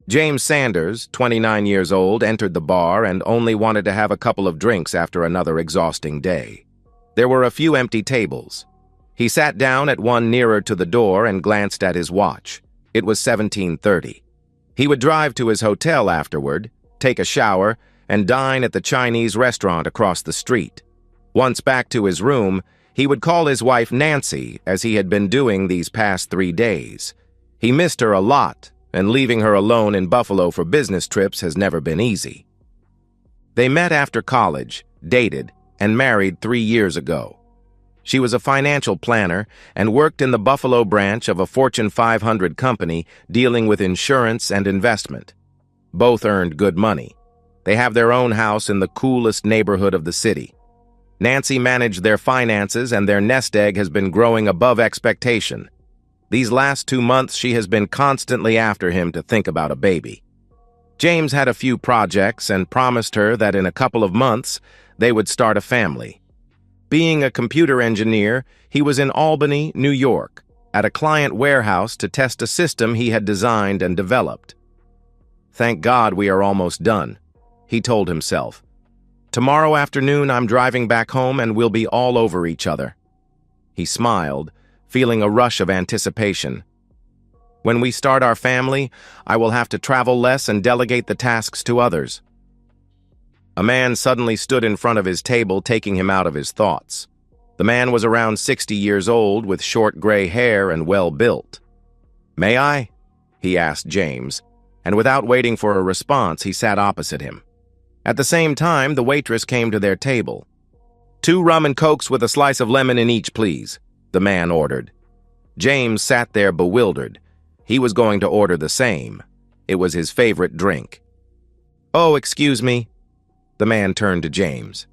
James Sanders, 29 years old, entered the bar and only wanted to have a couple of drinks after another exhausting day. There were a few empty tables. He sat down at one nearer to the door and glanced at his watch. It was 17:30. He would drive to his hotel afterward, take a shower, and dine at the Chinese restaurant across the street. Once back to his room, he would call his wife Nancy, as he had been doing these past 3 days. He missed her a lot, and leaving her alone in Buffalo for business trips has never been easy. They met after college, dated, and married 3 years ago. She was a financial planner and worked in the Buffalo branch of a Fortune 500 company dealing with insurance and investment. Both earned good money. They have their own house in the coolest neighborhood of the city. Nancy managed their finances, and their nest egg has been growing above expectation. These last 2 months, she has been constantly after him to think about a baby. James had a few projects and promised her that in a couple of months, they would start a family. Being a computer engineer, he was in Albany, New York, at a client warehouse to test a system he had designed and developed. "Thank God we are almost done," he told himself. "Tomorrow afternoon I'm driving back home and we'll be all over each other." He smiled, feeling a rush of anticipation. "When we start our family, I will have to travel less and delegate the tasks to others." A man suddenly stood in front of his table, taking him out of his thoughts. The man was around 60 years old, with short gray hair and well-built. "May I?" he asked James, and without waiting for a response, he sat opposite him. At the same time, the waitress came to their table. "2 rum and cokes with a slice of lemon in each, please," the man ordered. James sat there bewildered. He was going to order the same. It was his favorite drink. "Oh, excuse me." The man turned to James.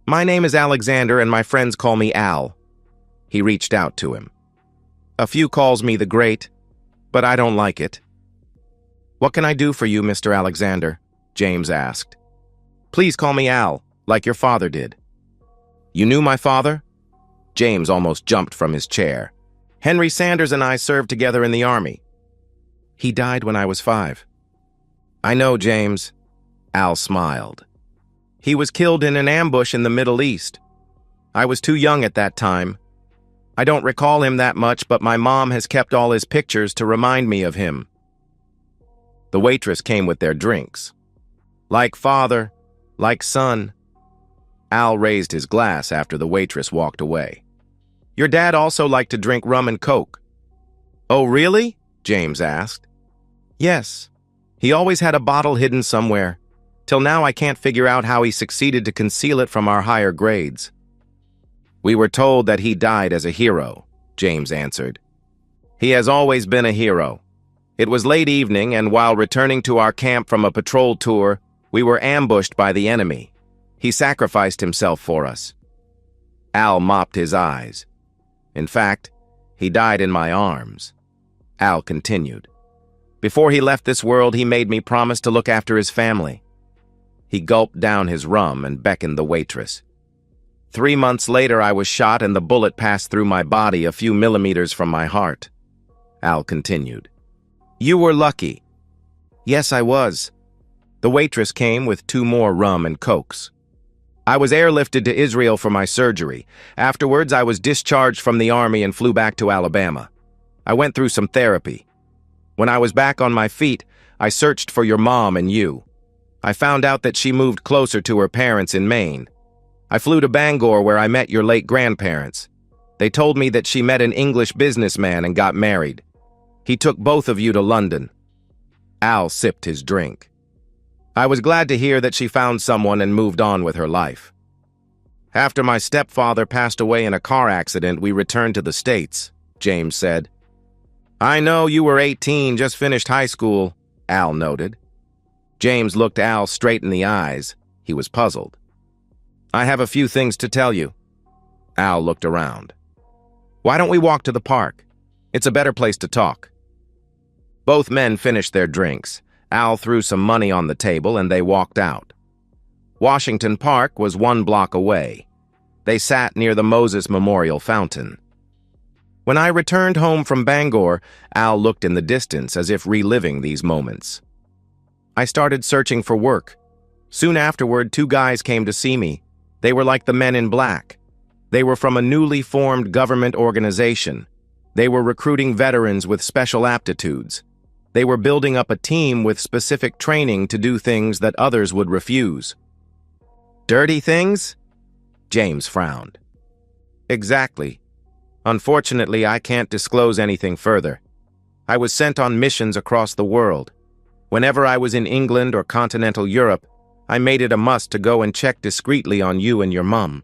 "My name is Alexander and my friends call me Al." He reached out to him. "A few calls me the Great, but I don't like it." "What can I do for you, Mr. Alexander?" James asked. "Please call me Al, like your father did." "You knew my father?" James almost jumped from his chair. "Henry Sanders and I served together in the Army. He died when I was 5. "I know, James." Al smiled. "He was killed in an ambush in the Middle East. I was too young at that time. I don't recall him that much, but my mom has kept all his pictures to remind me of him." The waitress came with their drinks. "Like father, like son." Al raised his glass after the waitress walked away. "Your dad also liked to drink rum and coke." "Oh, really?" James asked. "Yes. He always had a bottle hidden somewhere. Till now I can't figure out how he succeeded to conceal it from our higher grades." "We were told that he died as a hero," James answered. "He has always been a hero. It was late evening, and while returning to our camp from a patrol tour, we were ambushed by the enemy. He sacrificed himself for us." Al mopped his eyes. "In fact, he died in my arms." Al continued. "Before he left this world, he made me promise to look after his family." He gulped down his rum and beckoned the waitress. 3 months later, I was shot and the bullet passed through my body a few millimeters from my heart." Al continued. "You were lucky." "Yes, I was." The waitress came with 2 more rum and cokes. "I was airlifted to Israel for my surgery. Afterwards, I was discharged from the Army and flew back to Alabama. I went through some therapy. When I was back on my feet, I searched for your mom and you. I found out that she moved closer to her parents in Maine. I flew to Bangor where I met your late grandparents. They told me that she met an English businessman and got married. He took both of you to London." Al sipped his drink. "I was glad to hear that she found someone and moved on with her life. After my stepfather passed away in a car accident, we returned to the States," James said. "I know, you were 18, just finished high school," Al noted. James looked Al straight in the eyes. He was puzzled. "I have a few things to tell you." Al looked around. "Why don't we walk to the park? It's a better place to talk." Both men finished their drinks. Al threw some money on the table and they walked out. Washington Park was 1 block away. They sat near the Moses Memorial Fountain. When I returned home from Bangor, Al looked in the distance as if reliving these moments. I started searching for work. Soon afterward, two guys came to see me. They were like the Men in Black. They were from a newly formed government organization. They were recruiting veterans with special aptitudes. They were building up a team with specific training to do things that others would refuse. Dirty things? James frowned. Exactly. Unfortunately, I can't disclose anything further. I was sent on missions across the world. Whenever I was in England or continental Europe, I made it a must to go and check discreetly on you and your mum.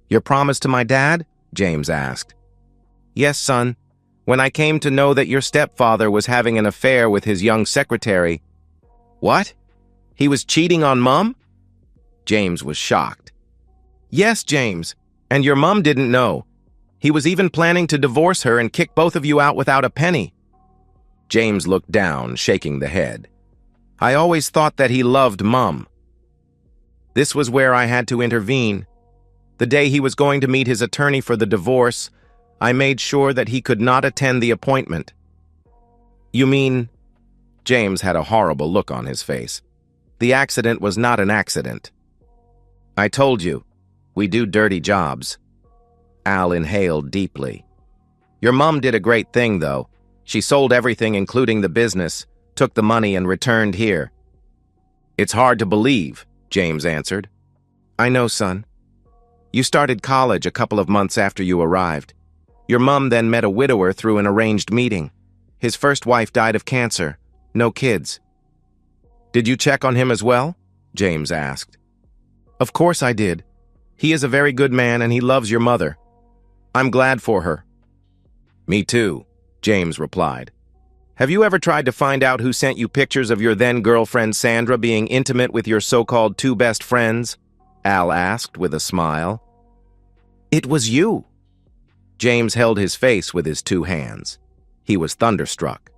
Your promise to my dad? James asked. Yes, son. When I came to know that your stepfather was having an affair with his young secretary. What? He was cheating on Mum? James was shocked. Yes, James. And your mum didn't know. He was even planning to divorce her and kick both of you out without a penny. James looked down, shaking the head. I always thought that he loved Mum. This was where I had to intervene. The day he was going to meet his attorney for the divorce, I made sure that he could not attend the appointment. You mean? James had a horrible look on his face. The accident was not an accident. I told you, we do dirty jobs. Al inhaled deeply. Your mum did a great thing, though. She sold everything, including the business, took the money and returned here. It's hard to believe, James answered. I know, son. You started college a couple of months after you arrived. Your mum then met a widower through an arranged meeting. His first wife died of cancer. No kids. Did you check on him as well? James asked. Of course I did. He is a very good man and he loves your mother. I'm glad for her. Me too, James replied. Have you ever tried to find out who sent you pictures of your then-girlfriend Sandra being intimate with your so-called two best friends? Al asked with a smile. It was you. James held his face with his two hands. He was thunderstruck.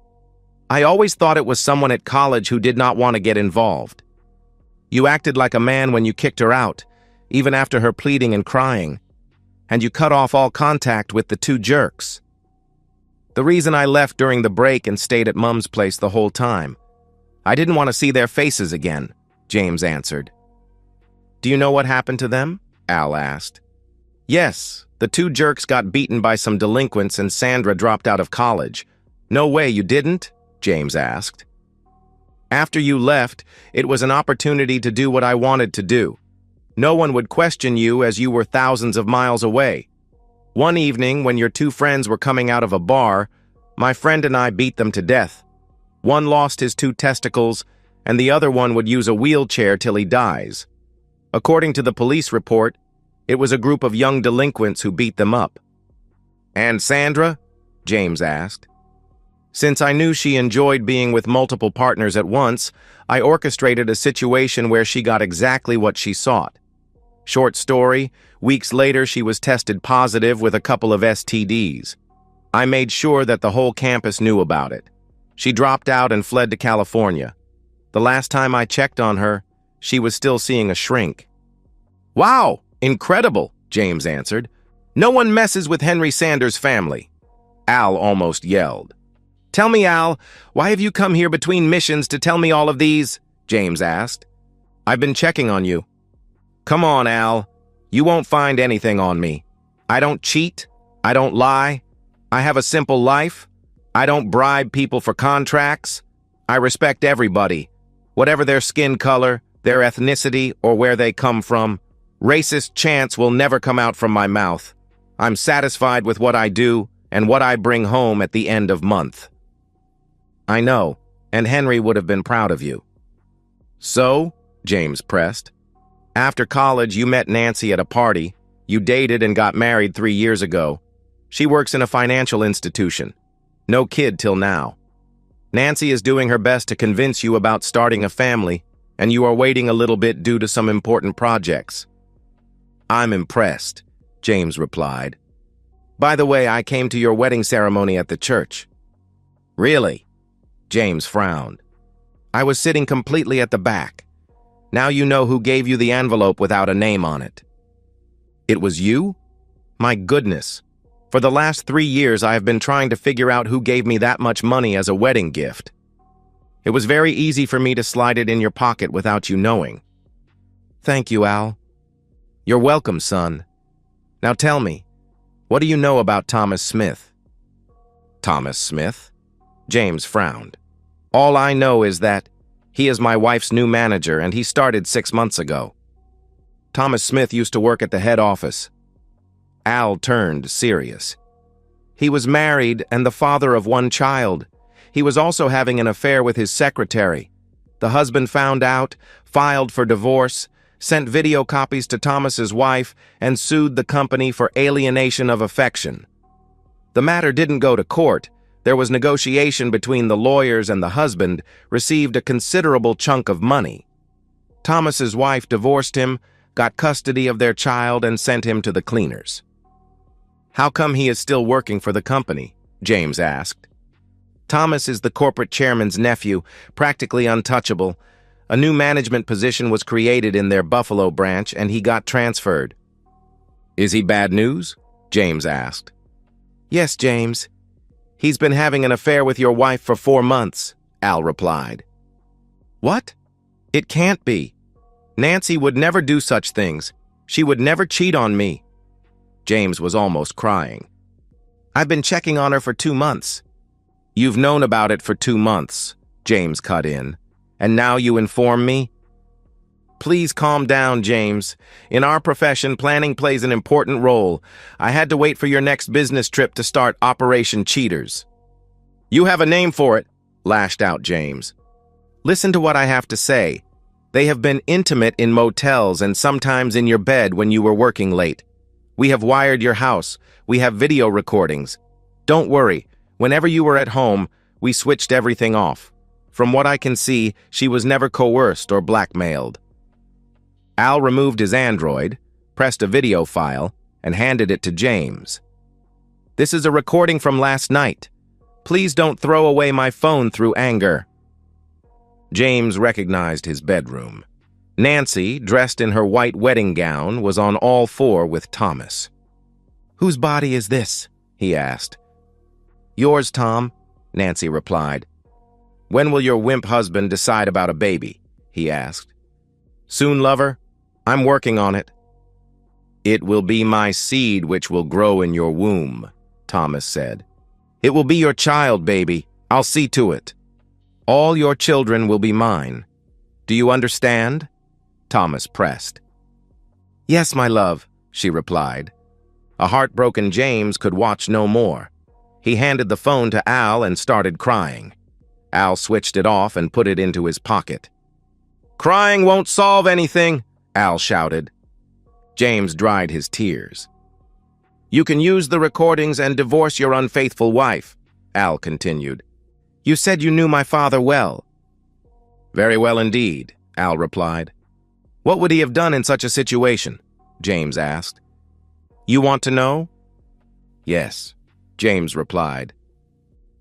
I always thought it was someone at college who did not want to get involved. You acted like a man when you kicked her out, even after her pleading and crying, and you cut off all contact with the two jerks. The reason I left during the break and stayed at Mum's place the whole time. I didn't want to see their faces again, James answered. Do you know what happened to them? Al asked. Yes, the two jerks got beaten by some delinquents and Sandra dropped out of college. No way you didn't? James asked. After you left, it was an opportunity to do what I wanted to do. No one would question you as you were thousands of miles away. One evening, when your two friends were coming out of a bar, my friend and I beat them to death. One lost his two testicles, and the other one would use a wheelchair till he dies. According to the police report, it was a group of young delinquents who beat them up. And Sandra? James asked. Since I knew she enjoyed being with multiple partners at once, I orchestrated a situation where she got exactly what she sought. Short story, weeks later she was tested positive with a couple of STDs. I made sure that the whole campus knew about it. She dropped out and fled to California. The last time I checked on her, she was still seeing a shrink. Wow, incredible, James answered. No one messes with Henry Sanders' family. Al almost yelled. Tell me, Al, why have you come here between missions to tell me all of these? James asked. I've been checking on you. Come on, Al. You won't find anything on me. I don't cheat. I don't lie. I have a simple life. I don't bribe people for contracts. I respect everybody, whatever their skin color, their ethnicity, or where they come from. Racist chants will never come out from my mouth. I'm satisfied with what I do and what I bring home at the end of month. I know, and Henry would have been proud of you. So, James pressed, after college you met Nancy at a party, you dated and got married 3 years ago. She works in a financial institution. No kid till now. Nancy is doing her best to convince you about starting a family, and you are waiting a little bit due to some important projects. I'm impressed, James replied. By the way, I came to your wedding ceremony at the church. Really? James frowned. I was sitting completely at the back. Now you know who gave you the envelope without a name on it. It was you? My goodness. For the last 3 years, I have been trying to figure out who gave me that much money as a wedding gift. It was very easy for me to slide it in your pocket without you knowing. Thank you, Al. You're welcome, son. Now tell me, what do you know about Thomas Smith? Thomas Smith? James frowned. All I know is that he is my wife's new manager and he started 6 months ago. Thomas Smith used to work at the head office. Al turned serious. He was married and the father of one child. He was also having an affair with his secretary. The husband found out, filed for divorce, sent video copies to Thomas's wife, and sued the company for alienation of affection. The matter didn't go to court. There was negotiation between the lawyers, and the husband received a considerable chunk of money. Thomas's wife divorced him, got custody of their child, and sent him to the cleaners. How come he is still working for the company? James asked. Thomas is the corporate chairman's nephew, practically untouchable. A new management position was created in their Buffalo branch, and he got transferred. Is he bad news? James asked. Yes, James. He's been having an affair with your wife for 4 months, Al replied. What? It can't be. Nancy would never do such things. She would never cheat on me. James was almost crying. I've been checking on her for 2 months. You've known about it for 2 months, James cut in. And now you inform me? Please calm down, James. In our profession, planning plays an important role. I had to wait for your next business trip to start Operation Cheaters. You have a name for it, lashed out James. Listen to what I have to say. They have been intimate in motels and sometimes in your bed when you were working late. We have wired your house. We have video recordings. Don't worry. Whenever you were at home, we switched everything off. From what I can see, she was never coerced or blackmailed. Al removed his Android, pressed a video file, and handed it to James. This is a recording from last night. Please don't throw away my phone through anger. James recognized his bedroom. Nancy, dressed in her white wedding gown, was on all four with Thomas. Whose body is this? He asked. Yours, Tom, Nancy replied. When will your wimp husband decide about a baby? He asked. Soon, lover. I'm working on it. It will be my seed which will grow in your womb, Thomas said. It will be your child, baby. I'll see to it. All your children will be mine. Do you understand? Thomas pressed. Yes, my love, she replied. A heartbroken James could watch no more. He handed the phone to Al and started crying. Al switched it off and put it into his pocket. Crying won't solve anything, Al shouted. James dried his tears. You can use the recordings and divorce your unfaithful wife, Al continued. You said you knew my father well. Very well indeed, Al replied. What would he have done in such a situation? James asked. You want to know? Yes, James replied.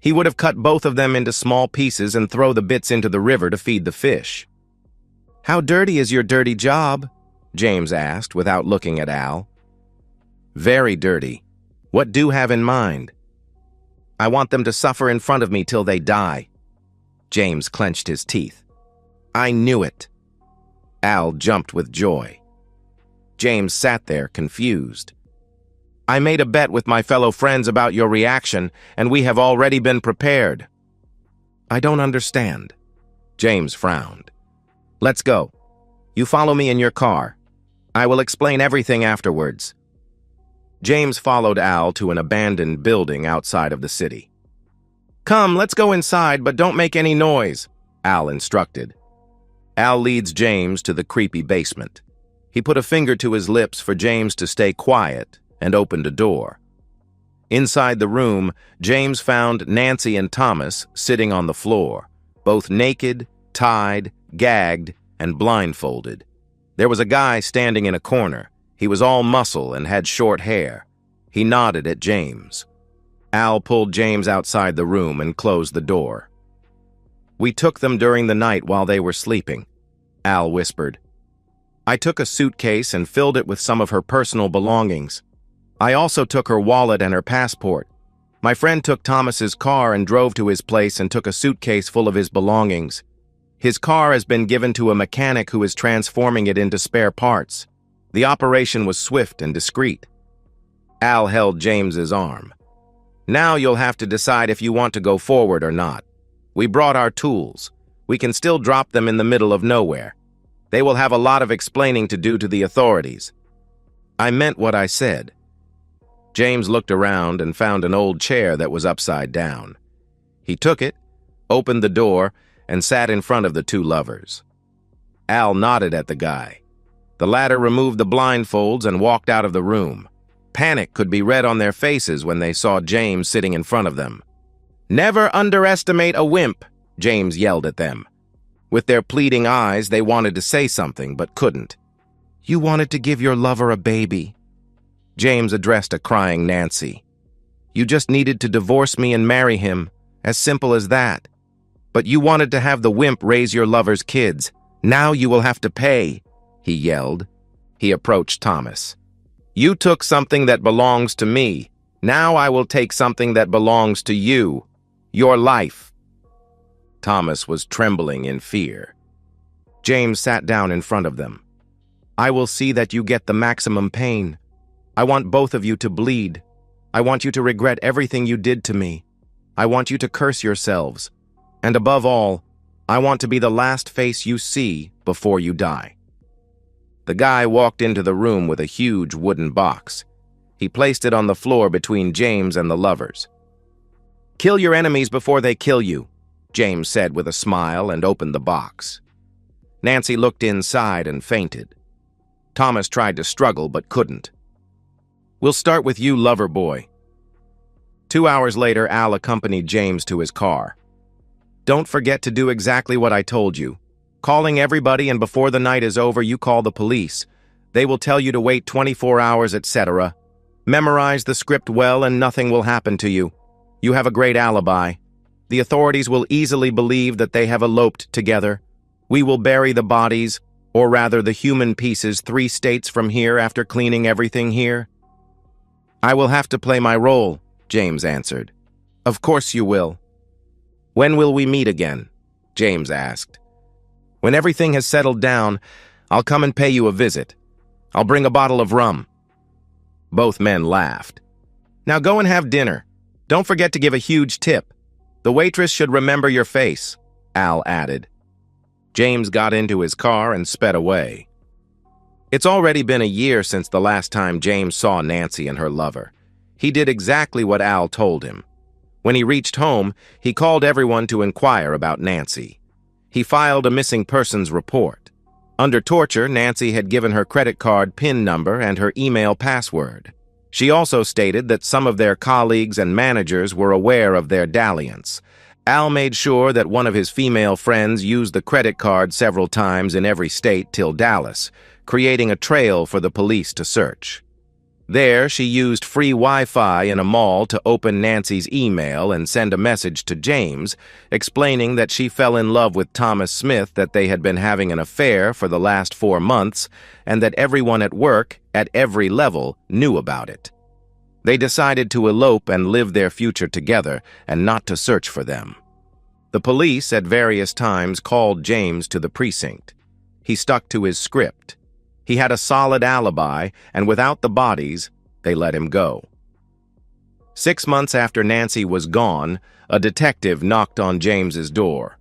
He would have cut both of them into small pieces and throw the bits into the river to feed the fish. How dirty is your dirty job? James asked without looking at Al. Very dirty. What do you have in mind? I want them to suffer in front of me till they die. James clenched his teeth. I knew it. Al jumped with joy. James sat there confused. I made a bet with my fellow friends about your reaction, and we have already been prepared. I don't understand. James frowned. Let's go. You follow me in your car. I will explain everything afterwards. James followed Al to an abandoned building outside of the city. Come, let's go inside, but don't make any noise, Al instructed. Al leads James to the creepy basement. He put a finger to his lips for James to stay quiet and opened a door. Inside the room, James found Nancy and Thomas sitting on the floor, both naked, tied, gagged, and blindfolded. There was a guy standing in a corner. He was all muscle and had short hair. He nodded at James. Al pulled James outside the room and closed the door. We took them during the night while they were sleeping, Al whispered. I took a suitcase and filled it with some of her personal belongings. I also took her wallet and her passport. My friend took Thomas's car and drove to his place and took a suitcase full of his belongings. His car has been given to a mechanic who is transforming it into spare parts. The operation was swift and discreet. Al held James's arm. Now you'll have to decide if you want to go forward or not. We brought our tools. We can still drop them in the middle of nowhere. They will have a lot of explaining to do to the authorities. I meant what I said. James looked around and found an old chair that was upside down. He took it, opened the door, and sat in front of the two lovers. Al nodded at the guy. The latter removed the blindfolds and walked out of the room. Panic could be read on their faces when they saw James sitting in front of them. "Never underestimate a wimp," James yelled at them. With their pleading eyes, they wanted to say something, but couldn't. "You wanted to give your lover a baby." James addressed a crying Nancy. "You just needed to divorce me and marry him, as simple as that. But you wanted to have the wimp raise your lover's kids. Now you will have to pay," he yelled. He approached Thomas. "You took something that belongs to me. Now I will take something that belongs to you. Your life." Thomas was trembling in fear. James sat down in front of them. "I will see that you get the maximum pain. I want both of you to bleed. I want you to regret everything you did to me. I want you to curse yourselves. And above all, I want to be the last face you see before you die." The guy walked into the room with a huge wooden box. He placed it on the floor between James and the lovers. "Kill your enemies before they kill you," James said with a smile and opened the box. Nancy looked inside and fainted. Thomas tried to struggle but couldn't. "We'll start with you, lover boy." 2 hours later, Al accompanied James to his car. "Don't forget to do exactly what I told you. Calling everybody, and before the night is over, you call the police. They will tell you to wait 24 hours, etc. Memorize the script well and nothing will happen to you. You have a great alibi. The authorities will easily believe that they have eloped together. We will bury the bodies, or rather the human pieces, 3 states from here after cleaning everything here." "I will have to play my role," James answered. "Of course you will." "When will we meet again?" James asked. "When everything has settled down, I'll come and pay you a visit. I'll bring a bottle of rum." Both men laughed. "Now go and have dinner. Don't forget to give a huge tip. The waitress should remember your face," Al added. James got into his car and sped away. It's already been a year since the last time James saw Nancy and her lover. He did exactly what Al told him. When he reached home, he called everyone to inquire about Nancy. He filed a missing persons report. Under torture, Nancy had given her credit card PIN number and her email password. She also stated that some of their colleagues and managers were aware of their dalliance. Al made sure that one of his female friends used the credit card several times in every state till Dallas, creating a trail for the police to search. There, she used free Wi-Fi in a mall to open Nancy's email and send a message to James, explaining that she fell in love with Thomas Smith, that they had been having an affair for the last 4 months, and that everyone at work, at every level, knew about it. They decided to elope and live their future together, and not to search for them. The police, at various times, called James to the precinct. He stuck to his script. He had a solid alibi, and without the bodies, they let him go. 6 months after Nancy was gone, a detective knocked on James's door.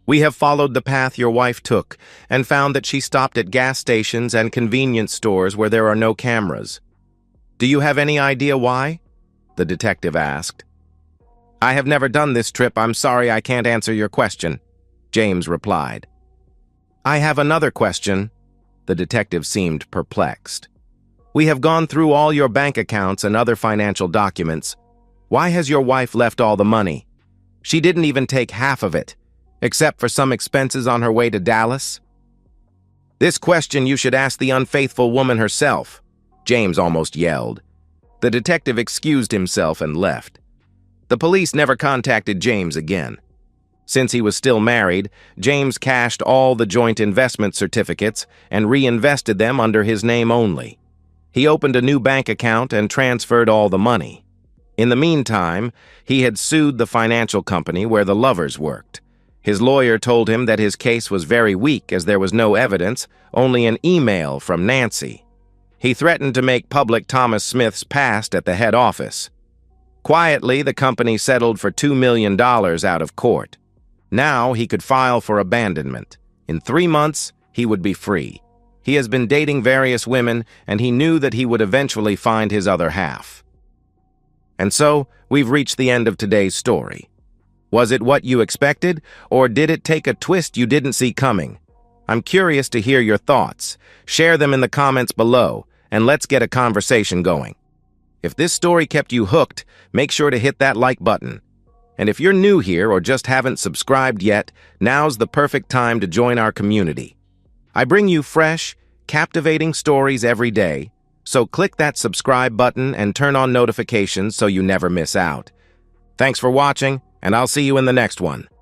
"We have followed the path your wife took and found that she stopped at gas stations and convenience stores where there are no cameras. Do you have any idea why?" the detective asked. "I have never done this trip. I'm sorry I can't answer your question," James replied. "I have another question." The detective seemed perplexed. "We have gone through all your bank accounts and other financial documents. Why has your wife left all the money? She didn't even take half of it, except for some expenses on her way to Dallas." "This question you should ask the unfaithful woman herself," James almost yelled. The detective excused himself and left. The police never contacted James again. Since he was still married, James cashed all the joint investment certificates and reinvested them under his name only. He opened a new bank account and transferred all the money. In the meantime, he had sued the financial company where the lovers worked. His lawyer told him that his case was very weak as there was no evidence, only an email from Nancy. He threatened to make public Thomas Smith's past at the head office. Quietly, the company settled for $2 million out of court. Now he could file for abandonment. In 3 months, he would be free. He has been dating various women, and he knew that he would eventually find his other half. And so, we've reached the end of today's story. Was it what you expected, or did it take a twist you didn't see coming? I'm curious to hear your thoughts. Share them in the comments below, and let's get a conversation going. If this story kept you hooked, make sure to hit that like button. And if you're new here or just haven't subscribed yet, now's the perfect time to join our community. I bring you fresh, captivating stories every day, so click that subscribe button and turn on notifications so you never miss out. Thanks for watching, and I'll see you in the next one.